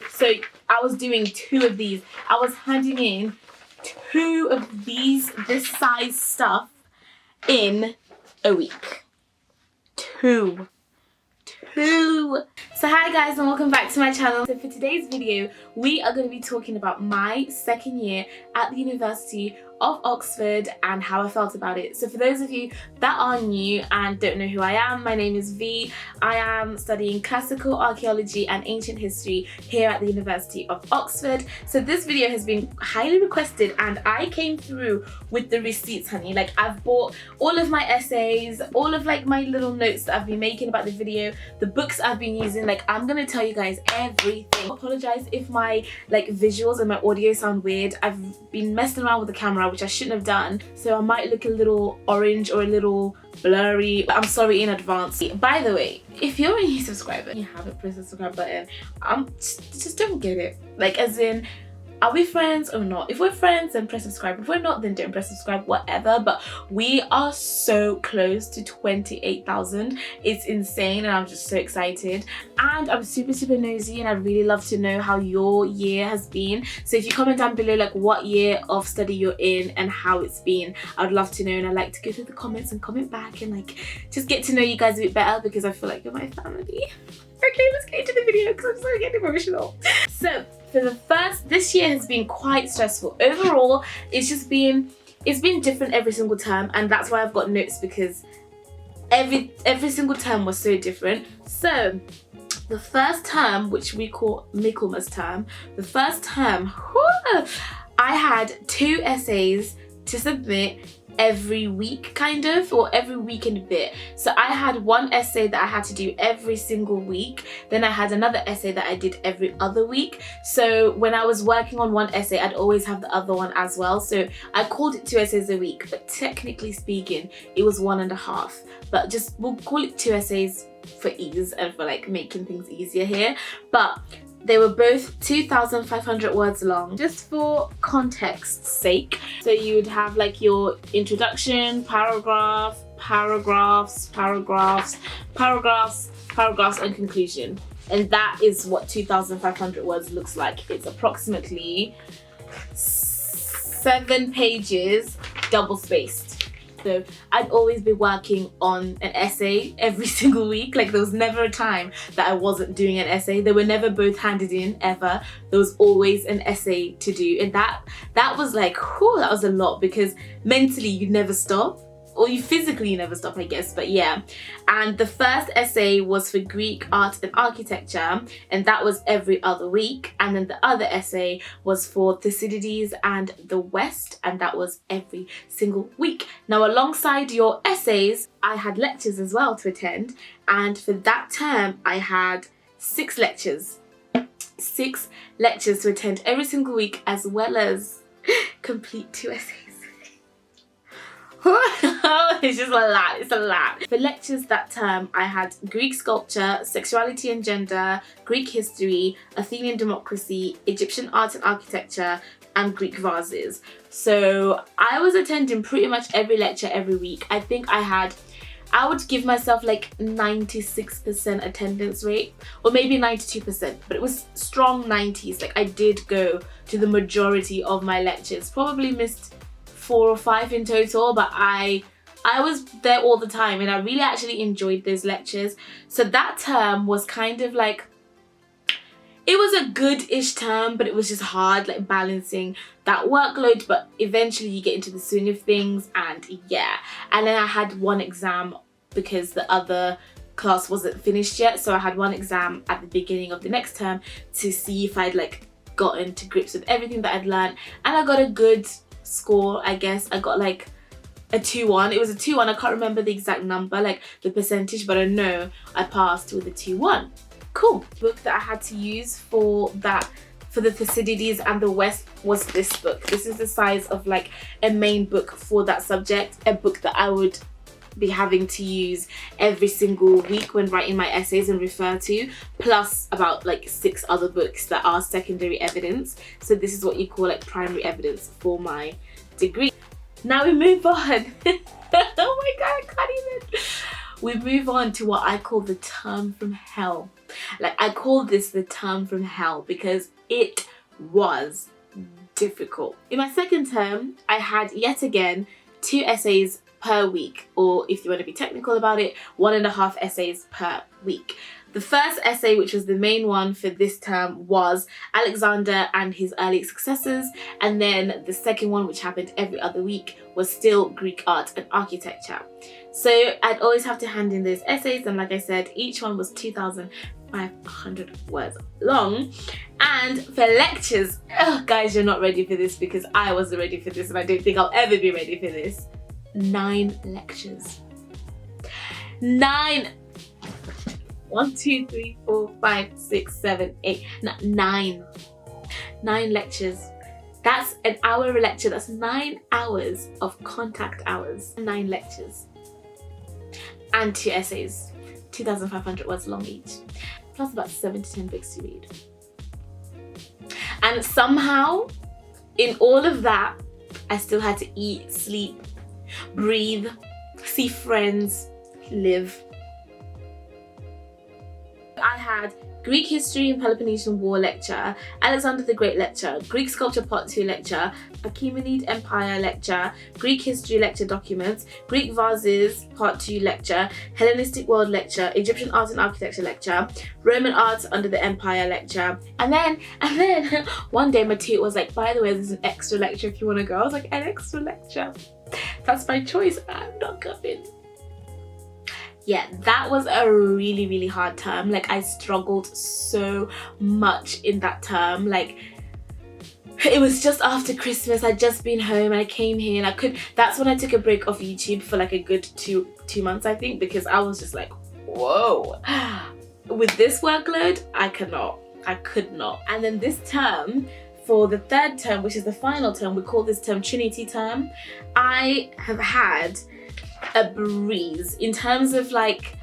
So I was doing 2 of these. I was handing in 2 of this size stuff in a week. 2. So hi guys, and welcome back to my channel. So for today's video, we are going to be talking about my second year at the University of Oxford and how I felt about it. So for those of you that are new and don't know who I am, my name is V. I am studying classical archaeology and ancient history here at the University of Oxford. So this video has been highly requested and I came through with the receipts, honey. Like, I've bought all of my essays, all of like my little notes that I've been making about the video, the books I've been using. Like, I'm gonna tell you guys everything. I apologize if my like visuals and my audio sound weird. I've been messing around with the camera, which I shouldn't have done, so I might look a little orange or a little blurry. I'm sorry in advance. By the way, if you're a new subscriber and you haven't pressed the subscribe button, just don't get it. Like, as in, are we friends or not? If we're friends, then press subscribe. If we're not, then don't press subscribe, whatever. But we are so close to 28,000. It's insane and I'm just so excited. And I'm super nosy and I'd really love to know how your year has been. So if you comment down below like what year of study you're in and how it's been, I'd love to know. And I like to go through the comments and comment back and like just get to know you guys a bit better because I feel like you're my family. Okay, let's get into the video because I'm so getting emotional. So for this year has been quite stressful. Overall, it's been different every single term, and that's why I've got notes, because every single term was so different. So the first term, which we call Michaelmas term, the first term, I had 2 essays to submit every week, kind of, or every week and a bit. So I had one essay that I had to do every single week, then I had another essay that I did every other week. So when I was working on one essay, I'd always have the other one as well. So I called it 2 essays a week, but technically speaking it was 1.5, but just we'll call it 2 essays for ease and for like making things easier here. But they were both 2,500 words long, just for context's sake. So you would have like your introduction, paragraphs, and conclusion. And that is what 2,500 words looks like. It's approximately 7 pages, double spaced. So I'd always be working on an essay every single week. Like, there was never a time that I wasn't doing an essay. They were never both handed in, ever. There was always an essay to do. And that was like, whew, that was a lot, because mentally you never stop. Or you physically never stop, I guess, but yeah. And the first essay was for Greek art and architecture, and that was every other week. And then the other essay was for Thucydides and the West, and that was every single week. Now, alongside your essays, I had lectures as well to attend, and for that term I had 6 lectures. 6 lectures to attend every single week, as well as complete 2 essays. It's just a lot. It's a lot. For lectures that term, I had Greek sculpture, sexuality and gender, Greek history, Athenian democracy, Egyptian art and architecture, and Greek vases. So I was attending pretty much every lecture every week. I think I would give myself like 96% attendance rate, or maybe 92%, but it was strong 90s. Like, I did go to the majority of my lectures. Probably missed 4 or 5 in total, but I was there all the time and I really actually enjoyed those lectures. So that term was kind of like, it was a good-ish term, but it was just hard, like balancing that workload, but eventually you get into the swing of things, and yeah. And then I had one exam because the other class wasn't finished yet, so I had one exam at the beginning of the next term to see if I'd like gotten to grips with everything that I'd learned, and I got a good score, I guess. I got like a 2-1. It was a 2-1. I can't remember the exact number, like the percentage, but I know I passed with a 2-1. Cool. The book that I had to use for the Thucydides and the West was this book. This is the size of like a main book for that subject, a book that I would be having to use every single week when writing my essays and refer to, plus about like 6 other books that are secondary evidence. So this is what you call like primary evidence for my degree. Now we move on. Oh my god, I can't even. We move on to what I call the term from hell. Like, I call this the term from hell because it was difficult. In my second term, I had yet again 2 essays per week, or if you want to be technical about it, 1.5 essays per week. The first essay, which was the main one for this term, was Alexander and his early successors, and then the second one, which happened every other week, was still Greek art and architecture. So I'd always have to hand in those essays, and like I said, each one was 2,500 words long. And for lectures, guys, you're not ready for this because I wasn't ready for this, and I don't think I'll ever be ready for this. 9 lectures. 9. 1, 2, 3, 4, 5, 6, 7, 8, 9. 9 lectures. That's an hour a lecture. That's 9 hours of contact hours. 9 lectures. And 2 essays. 2,500 words long each. Plus about 7 to 10 books to read. And somehow, in all of that, I still had to eat, sleep, breathe, see friends, live. I had Greek History and Peloponnesian War lecture, Alexander the Great lecture, Greek Sculpture Part 2 lecture, Achaemenid Empire lecture, Greek History lecture documents, Greek Vases Part 2 lecture, Hellenistic World lecture, Egyptian Art and Architecture lecture, Roman Art under the Empire lecture, and then one day my tutor was like, by the way, there's an extra lecture if you want to go. I was like, an extra lecture? That's my choice. I'm not coming. Yeah, that was a really, really hard term. Like, I struggled so much in that term. Like, it was just after Christmas. I'd just been home and I came here and that's when I took a break off YouTube for like a good two months, I think, because I was just like, whoa, with this workload, I could not. And then this term, for the third term, which is the final term, we call this term Trinity term, I have had a breeze in terms of like,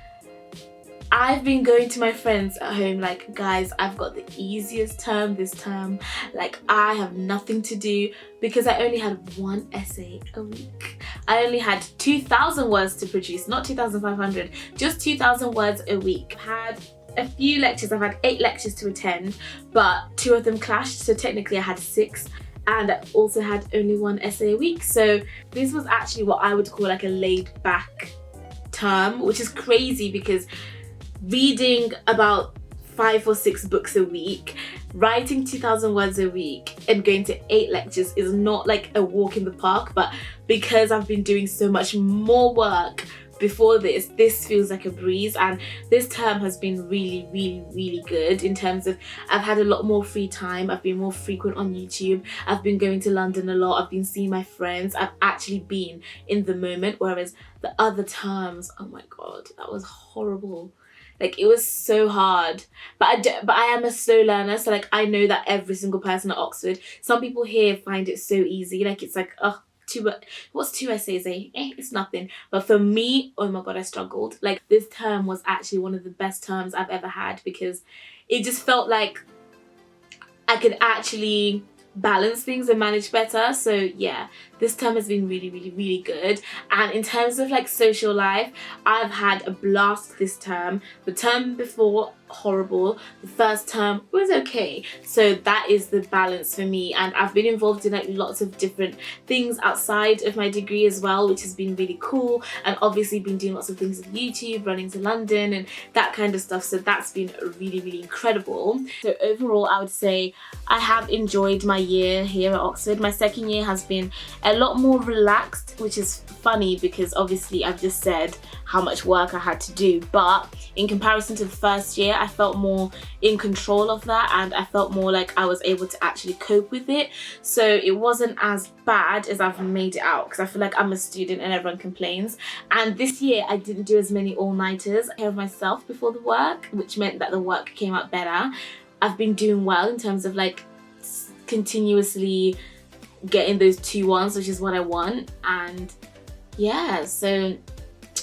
I've been going to my friends at home like, guys, I've got the easiest term this term. Like, I have nothing to do because I only had 1 essay a week. I only had 2,000 words to produce, not 2,500, just 2,000 words a week. I had a few lectures. I've had 8 lectures to attend, but 2 of them clashed, so technically I had 6. And I also had only 1 essay a week. So this was actually what I would call like a laid back term, which is crazy because reading about 5 or 6 books a week, writing 2,000 words a week and going to 8 lectures is not like a walk in the park, but because I've been doing so much more work before this feels like a breeze. And this term has been really, really, really good in terms of I've had a lot more free time. I've been more frequent on YouTube. I've been going to London a lot. I've been seeing my friends. I've actually been in the moment, whereas the other terms, oh my god, that was horrible. Like, it was so hard. But I am a slow learner, so like, I know that every single person at Oxford, some people here find it so easy. Like, it's like, what's 2 essays, eh? It's nothing. But for me, oh my god, I struggled. Like, this term was actually one of the best terms I've ever had because it just felt like I could actually balance things and manage better. So yeah, this term has been really, really, really good. And in terms of like social life, I've had a blast this term. The term before, horrible. The first term was okay. So that is the balance for me. And I've been involved in like lots of different things outside of my degree as well, which has been really cool. And obviously been doing lots of things with YouTube, running to London and that kind of stuff. So that's been really, really incredible. So overall, I would say I have enjoyed my year here at Oxford. My second year has been a lot more relaxed, which is funny because obviously I've just said how much work I had to do, but in comparison to the first year, I felt more in control of that and I felt more like I was able to actually cope with it. So it wasn't as bad as I've made it out because I feel like I'm a student and everyone complains. And this year I didn't do as many all-nighters. I took care of myself before the work, which meant that the work came out better. I've been doing well in terms of like continuously getting those 2-1s, which is what I want. And yeah, so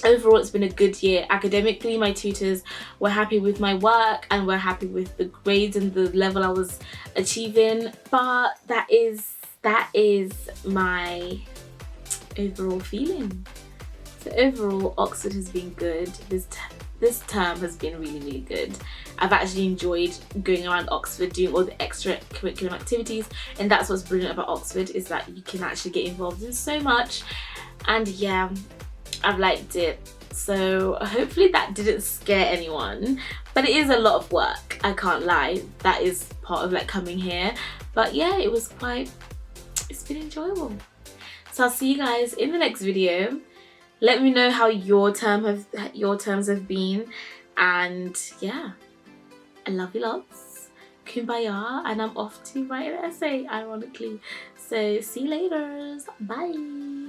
overall it's been a good year. Academically, my tutors were happy with my work and were happy with the grades and the level I was achieving. But that is my overall feeling. So overall, Oxford has been good. This term has been really, really good. I've actually enjoyed going around Oxford, doing all the extra curriculum activities, and that's what's brilliant about Oxford, is that you can actually get involved in so much. And yeah, I've liked it. So hopefully that didn't scare anyone, but it is a lot of work, I can't lie. That is part of like coming here, but yeah, it's been enjoyable. So I'll see you guys in the next video. Let me know how your terms have been, and yeah, I love you lots. Kumbaya, and I'm off to write an essay, ironically. So see you later. Bye.